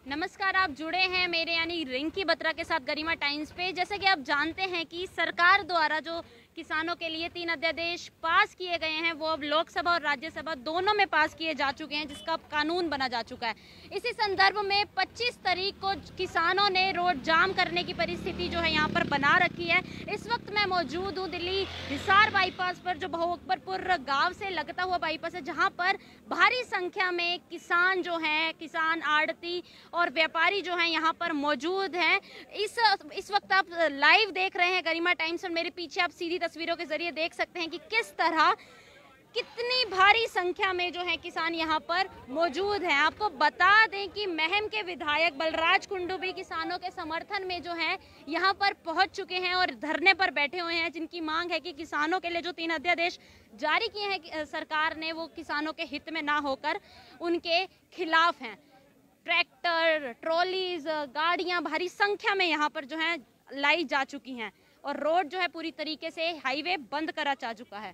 नमस्कार, आप जुड़े हैं मेरे यानी रिंकी बत्रा के साथ गरिमा टाइम्स पे। जैसे कि आप जानते हैं कि सरकार द्वारा जो किसानों के लिए 3 अध्यादेश पास किए गए हैं वो अब लोकसभा और राज्यसभा दोनों में पास किए जा चुके हैं, जिसका कानून बना जा चुका है। इसी संदर्भ में 25 तारीख को किसानों ने रोड जाम करने की परिस्थिति जो है यहाँ पर बना रखी है। इस वक्त मैं मौजूद हूँ दिल्ली हिसार बाईपास पर, जो भोगपुर गाँव से लगता हुआ बाईपास है, जहाँ पर भारी संख्या में किसान जो हैं, किसान आड़ती और व्यापारी जो हैं यहाँ पर मौजूद हैं। इस वक्त आप लाइव देख रहे हैं गरिमा टाइम्स और मेरे पीछे आप सीधी तस्वीरों के जरिए देख सकते हैं कि किस तरह कितनी भारी संख्या में जो है किसान यहाँ पर मौजूद हैं। आपको बता दें कि महम के विधायक बलराज कुंडू भी किसानों के समर्थन में जो है यहाँ पर पहुंच चुके हैं और धरने पर बैठे हुए हैं, जिनकी मांग है कि किसानों के लिए जो 3 अध्यादेश जारी किए हैं सरकार ने, वो किसानों के हित में ना होकर उनके खिलाफ हैं। ट्रैक्टर, ट्रॉलीज, गाड़ियां भारी संख्या में यहाँ पर जो है लाई जा चुकी हैं और रोड जो है पूरी तरीके से हाईवे बंद करा जा चुका है।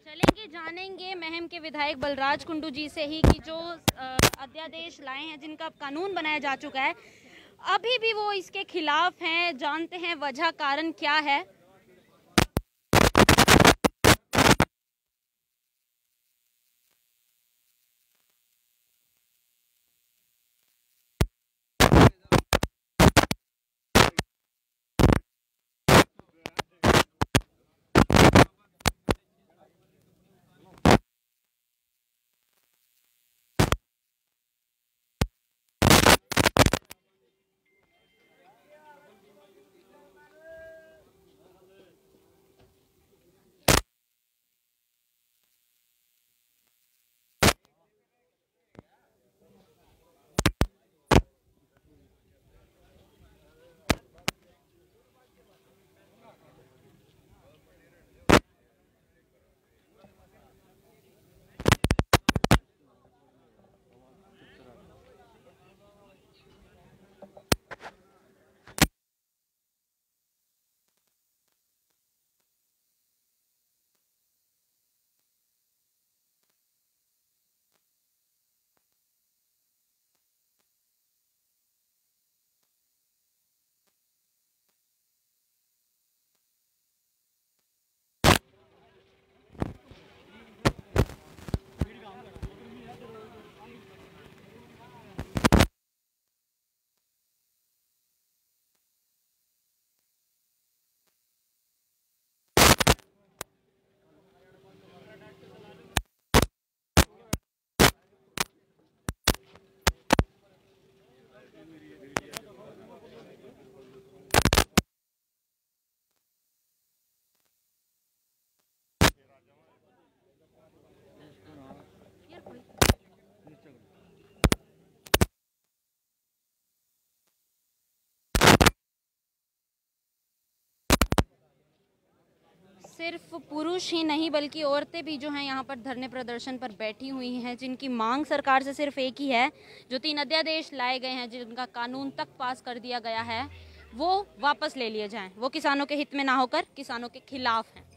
चलेंगे जानेंगे महम के विधायक बलराज कुंडू जी से ही कि जो अध्यादेश लाए हैं, जिनका कानून बनाया जा चुका है, अभी भी वो इसके खिलाफ हैं। जानते हैं वजह कारण क्या है। सिर्फ पुरुष ही नहीं बल्कि औरतें भी जो हैं यहाँ पर धरने प्रदर्शन पर बैठी हुई हैं, जिनकी मांग सरकार से सिर्फ एक ही है। जो 3 अध्यादेश लाए गए हैं, जिनका कानून तक पास कर दिया गया है, वो वापस ले लिए जाएं। वो किसानों के हित में ना होकर किसानों के खिलाफ हैं।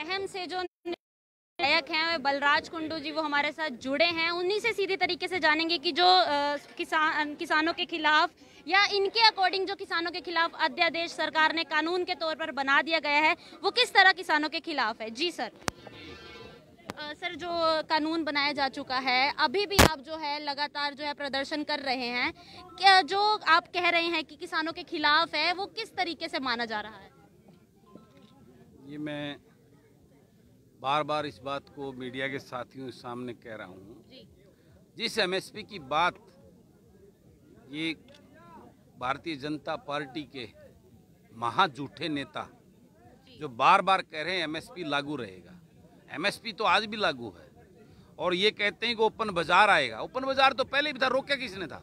महम से जो विधायक हैं बलराज कुंडू जी, वो हमारे साथ जुड़े हैं। उन्हीं से सीधी तरीके से जानेंगे कि जो किसानों के खिलाफ या इनके अकॉर्डिंग जो किसानों के खिलाफ अध्यादेश सरकार ने कानून के तौर पर बना दिया गया है, वो किस तरह किसानों के खिलाफ है। जी सर। सर, जो कानून बनाया जा चुका है, अभी भी आप जो है लगातार जो है प्रदर्शन कर रहे हैं, क्या जो आप कह रहे हैं कि किसानों के खिलाफ है, वो किस तरीके से माना जा रहा है? ये मैं बार बार इस बात को मीडिया के साथियों के सामने कह रहा हूँ। जिस एमएसपी की बात ये भारतीय जनता पार्टी के महाझूठे नेता जो बार बार कह रहे हैं एमएसपी लागू रहेगा, एमएसपी तो आज भी लागू है, और ये कहते हैं कि ओपन बाजार आएगा। ओपन बाजार तो पहले भी था, रोका किसने था?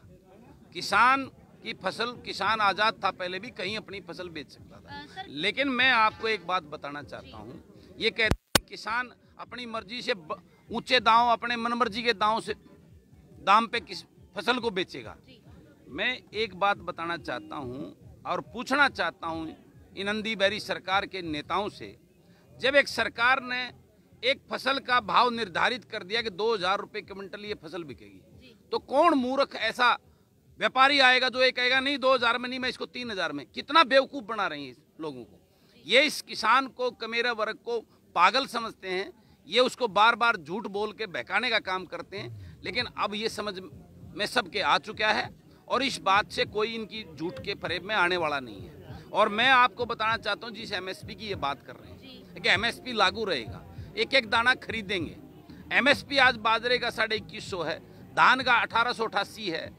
किसान की फसल, किसान आज़ाद था, पहले भी कहीं अपनी फसल बेच सकता था। लेकिन मैं आपको एक बात बताना चाहता हूँ, ये कहते हैं किसान अपनी मर्जी से ऊंचे दांव, अपने मनमर्जी के दाम पे किस फसल को बेचेगा। मैं एक बात बताना चाहता हूँ और पूछना चाहता हूँ इन नंदी बैरी सरकार के नेताओं से, जब एक सरकार ने एक फसल का भाव निर्धारित कर दिया कि 2000 रुपये क्विंटल ये फसल बिकेगी, तो कौन मूर्ख ऐसा व्यापारी आएगा जो ये कहेगा नहीं 2000 में नहीं, मैं इसको 3000 में? कितना बेवकूफ़ बना रही है लोगों को। ये इस किसान को, कमेरा वर्ग को पागल समझते हैं, ये उसको बार बार झूठ बोल के बहकाने का काम करते हैं। लेकिन अब ये समझ में सबके आ चुका है और इस बात से कोई इनकी झूठ के फरेब में आने वाला नहीं है। और मैं आपको बताना चाहता हूँ, जिस एमएसपी की ये बात कर रहे हैं कि एमएसपी लागू रहेगा, एक एक दाना खरीदेंगे। एमएसपी आज बाजरे का 2150 है, धान का 1888 है,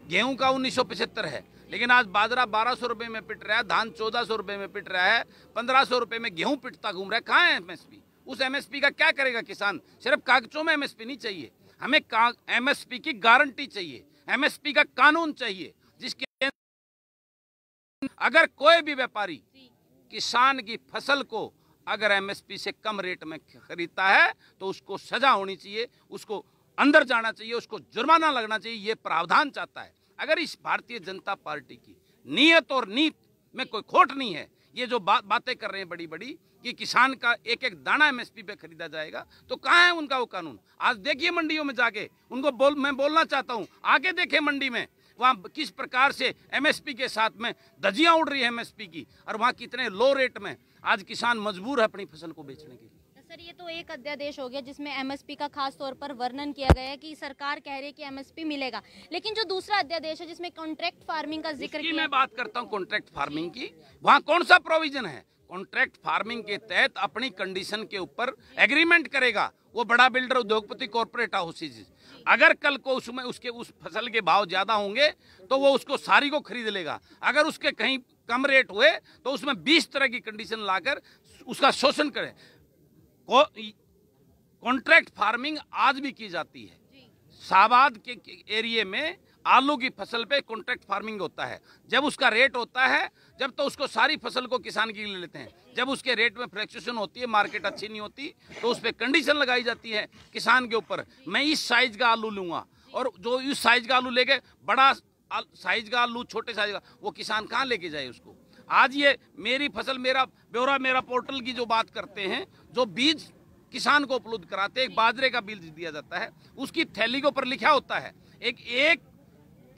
गेहूं का 1975 है, लेकिन आज बाजरा 1200 रुपये में पिट रहा है, धान 1400 रुपये में पिट रहा है, 1500 रुपये में गेहूं पिटता घूम रहा है। कहाँ है एमएसपी? उस एमएसपी का क्या करेगा किसान? सिर्फ कागजों में एमएसपी नहीं चाहिए, हमें एमएसपी की गारंटी चाहिए, एमएसपी का कानून चाहिए, जिसके अगर कोई भी व्यापारी किसान की फसल को अगर एमएसपी से कम रेट में खरीदता है तो उसको सजा होनी चाहिए, उसको अंदर जाना चाहिए, उसको जुर्माना लगना चाहिए। ये प्रावधान चाहता है। अगर इस भारतीय जनता पार्टी की नीयत और नीत में कोई खोट नहीं है, ये जो बातें कर रहे हैं बड़ी बड़ी कि किसान का एक एक दाना एमएसपी पे खरीदा जाएगा, तो कहाँ है उनका वो कानून? आज देखिए मंडियों में जाके, उनको मैं बोलना चाहता हूँ, आगे देखे मंडी में वहाँ किस प्रकार से एमएसपी के साथ में धज्जियाँ उड़ रही है एमएसपी की, और वहाँ कितने लो रेट में आज किसान मजबूर है अपनी फसल को बेचने के लिए। सर, ये तो एक अध्यादेश हो गया जिसमें एमएसपी का खास तौर पर वर्णन किया गया है कि सरकार कह रही है कि एमएसपी मिलेगा, लेकिन जो दूसरा अध्यादेश है जिसमें कॉन्ट्रैक्ट फार्मिंग का जिक्र किया, मैं बात करता हूँ कॉन्ट्रैक्ट फार्मिंग की, वहाँ कौन सा प्रोविजन है? कॉन्ट्रैक्ट फार्मिंग के तहत अपनी कंडीशन के ऊपर एग्रीमेंट करेगा वो बड़ा बिल्डर, उद्योगपति, कॉर्पोरेट हाउसेज। अगर कल को उसमें उसके उस फसल के भाव ज्यादा होंगे तो वो उसको सारी को खरीद लेगा। अगर उसके कहीं कम रेट हुए तो उसमें 20 तरह की कंडीशन लाकर उसका शोषण करे। कॉन्ट्रैक्ट फार्मिंग आज भी की जाती है। शाहबाद के एरिया में आलू की फसल पे कॉन्ट्रैक्ट फार्मिंग होता है। जब उसका रेट होता है, जब तो उसको सारी फसल को किसान की ले लेते हैं। जब उसके रेट में फ्लक्चुएशन होती है, मार्केट अच्छी नहीं होती, तो उस पर कंडीशन लगाई जाती है किसान के ऊपर, मैं इस साइज का आलू लूंगा, और जो इस साइज का आलू लेके बड़ा साइज का आलू, छोटे साइज का, वो किसान कहाँ लेके जाए उसको? आज ये मेरी फसल मेरा ब्यौरा मेरा पोर्टल की जो बात करते हैं, जो बीज किसान को उपलब्ध कराते हैं, एक बाजरे का बीज दिया जाता है, उसकी थैली के ऊपर लिखा होता है एक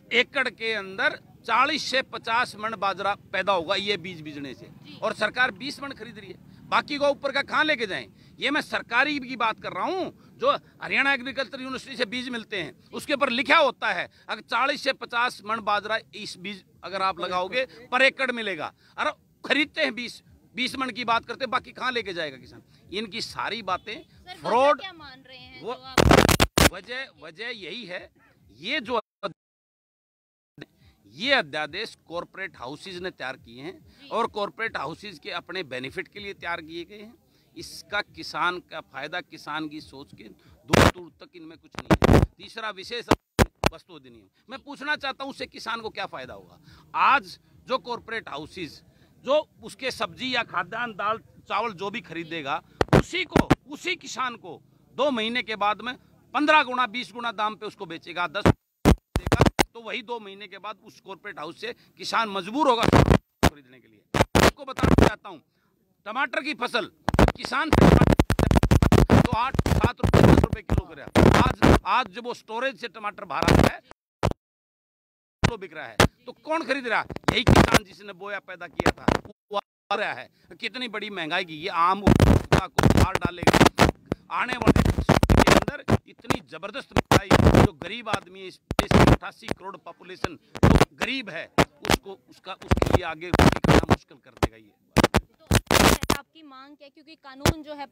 एकड़ के अंदर 40 से 50 मन बाजरा पैदा होगा ये बीज बीजने से, और सरकार 20 मन खरीद रही है। बाकी को ऊपर का कहाँ लेके जाएं? ये मैं सरकारी की बात कर रहा हूँ, जो हरियाणा एग्रीकल्चर यूनिवर्सिटी से बीज मिलते हैं, उसके ऊपर लिखा होता है अगर 40 से 50 मन बाजरा इस बीज अगर आप लगाओगे पर एकड़ मिलेगा। अरे खरीदते हैं 20 मन की बात करते हैं, बाकी कहाँ लेके जाएगा किसान? इनकी सारी बातें फ्रॉड मान रहे हैं। वजह यही है, ये अध्यादेश कॉर्पोरेट हाउसेज ने तैयार किए हैं और कॉर्पोरेट हाउसेज के अपने बेनिफिट के लिए तैयार किए गए हैं। इसका किसान का फायदा, किसान की सोच के दूर दूर तक इनमें कुछ नहीं है। तीसरा विशेष वस्तु अधिनियम, मैं पूछना चाहता हूँ उससे किसान को क्या फायदा होगा? आज जो कॉर्पोरेट हाउसेज जो उसके सब्जी या खाद्यान्न, दाल, चावल जो भी खरीदेगा, उसी किसान को 2 महीने के बाद में 15 गुना 20 गुना दाम पे उसको बेचेगा, 10 देगा, तो वही 2 महीने के बाद उस कॉर्पोरेट हाउस से किसान मजबूर होगा खरीदने के लिए। आपको बताना चाहता हूँ, टमाटर की फसल किसान से टमाटर तो 8-7 रुपए 10 रुपए किलो कर आज जब वो स्टोरेज से टमाटर बाहर आता है किलो बिक रहा है, तो कौन खरीद रहा है? यही किसान जिसने बोया पैदा किया था वो आ रहा है। कितनी बड़ी महंगाई की ये आम उपभोक्ता को मार डालेगा। आने वाले के अंदर इतनी जबरदस्त महंगाई, जो गरीब आदमी है, इस देश की 88 करोड़ पॉपुलेशन जो गरीब है उसके लिए आगे करना मुश्किल कर देगा ये। तो आपकी मांग क्या है, क्योंकि कानून जो है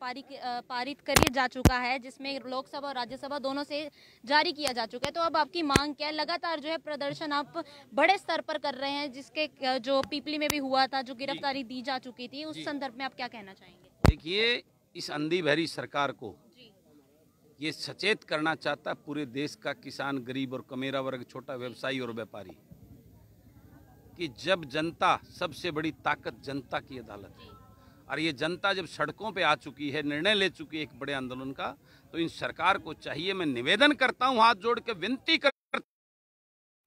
पारित कर जा चुका है, जिसमें लोकसभा और राज्यसभा दोनों से जारी किया जा चुका है, तो अब आपकी मांग क्या है? लगातार जो है प्रदर्शन आप बड़े स्तर पर कर रहे हैं, जिसके जो पीपली में भी हुआ था, जो गिरफ्तारी दी जा चुकी थी, उस संदर्भ में आप क्या कहना चाहेंगे? देखिए, इस अंधी बहरी सरकार को ये सचेत करना चाहता है पूरे देश का किसान, गरीब और कमेरा वर्ग, छोटा व्यवसायी और व्यापारी, कि जब जनता, सबसे बड़ी ताकत जनता की अदालत है, और ये जनता जब सड़कों पे आ चुकी है, निर्णय ले चुकी है एक बड़े आंदोलन का, तो इन सरकार को चाहिए, मैं निवेदन करता हूं, हाथ जोड़ के विनती करता हूं,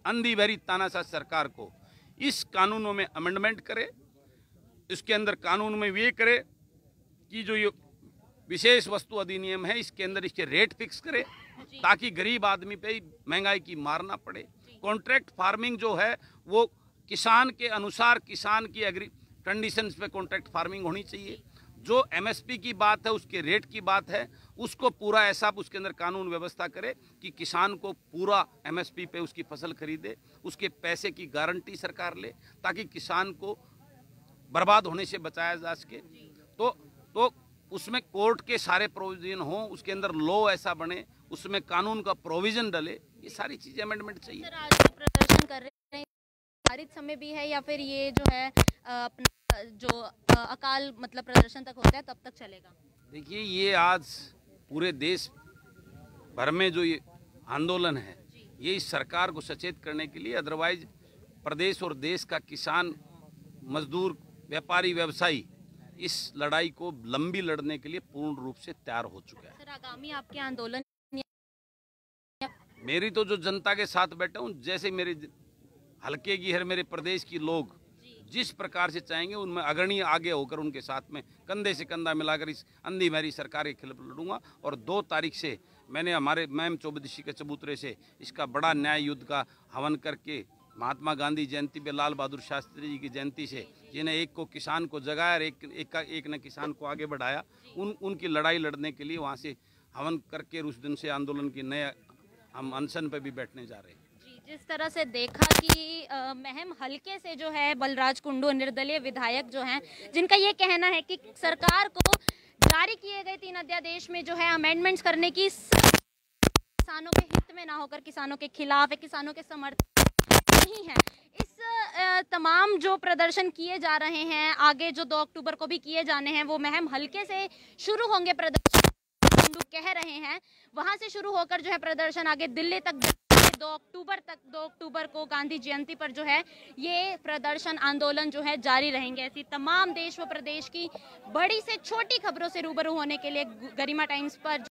अंधी बहरी तानाशाह सरकार को इस कानूनों में अमेंडमेंट करे, इसके अंदर कानून में ये करे कि जो ये विशेष वस्तु अधिनियम है इसके अंदर इसके रेट फिक्स करे, ताकि गरीब आदमी पे महंगाई की मार ना पड़े। कॉन्ट्रैक्ट फार्मिंग जो है वो किसान के अनुसार, किसान की एग्री कंडीशंस पे कॉन्ट्रैक्ट फार्मिंग होनी चाहिए। जो एमएसपी की बात है, उसके रेट की बात है, उसको पूरा ऐसा उसके अंदर कानून व्यवस्था करे कि किसान को पूरा एमएसपी पे उसकी फसल खरीदे, उसके पैसे की गारंटी सरकार ले, ताकि किसान को बर्बाद होने से बचाया जा सके। तो उसमें कोर्ट के सारे प्रोविजन हो, उसके अंदर लॉ ऐसा बने, उसमें कानून का प्रोविजन डले, ये सारी चीजें अमेंडमेंट चाहिए। सर, आज जो प्रदर्शन कर रहे हैं निर्धारित समय भी है, या फिर ये जो है अपना जो अकाल मतलब प्रदर्शन तक होता है तब तक चलेगा? देखिए, ये आज पूरे देश भर में जो ये आंदोलन है, ये इस सरकार को सचेत करने के लिए, अदरवाइज प्रदेश और देश का किसान, मजदूर, व्यापारी, व्यवसायी इस लड़ाई को लंबी लड़ने के लिए पूर्ण रूप से तैयार हो चुका है। सर, आगामी आपके आंदोलन? मेरी तो जो जनता के साथ बैठा हूँ, जैसे मेरे हल्के की है, मेरे प्रदेश की लोग जिस प्रकार से चाहेंगे, उनमें अग्रणी आगे होकर उनके साथ में कंधे से कंधा मिलाकर इस अंधी बहरी सरकार के खिलाफ लड़ूंगा। और 2 तारीख से मैंने हमारे मैम चौबदशी के चबूतरे से इसका बड़ा न्याय युद्ध का हवन करके, महात्मा गांधी जयंती पे लाल बहादुर शास्त्री जी की जयंती से, जिन्हें एक को किसान को जगाया और एक ने किसान को आगे बढ़ाया, उनकी लड़ाई लड़ने के लिए वहाँ से हवन करके उस दिन से आंदोलन की नए हम अनशन पे भी बैठने जा रहे हैं। जिस तरह से देखा कि महम हल्के से जो है बलराज कुंडू निर्दलीय विधायक जो हैं, जिनका ये कहना है कि सरकार को जारी किए गए 3 अध्यादेश में जो है अमेंडमेंट्स करने की किसानों के हित में ना होकर किसानों के खिलाफ है, किसानों के समर्थन नहीं है। इस तमाम जो प्रदर्शन किए जा रहे हैं, आगे जो 2 अक्टूबर को भी किए जाने हैं, वो महम हल्के से शुरू होंगे प्रदर्शन, कह रहे हैं। वहां से शुरू होकर जो है प्रदर्शन आगे दिल्ली तक 2 अक्टूबर को गांधी जयंती पर जो है ये प्रदर्शन आंदोलन जो है जारी रहेंगे। ऐसी तमाम देश व प्रदेश की बड़ी से छोटी खबरों से रूबरू होने के लिए गरिमा टाइम्स पर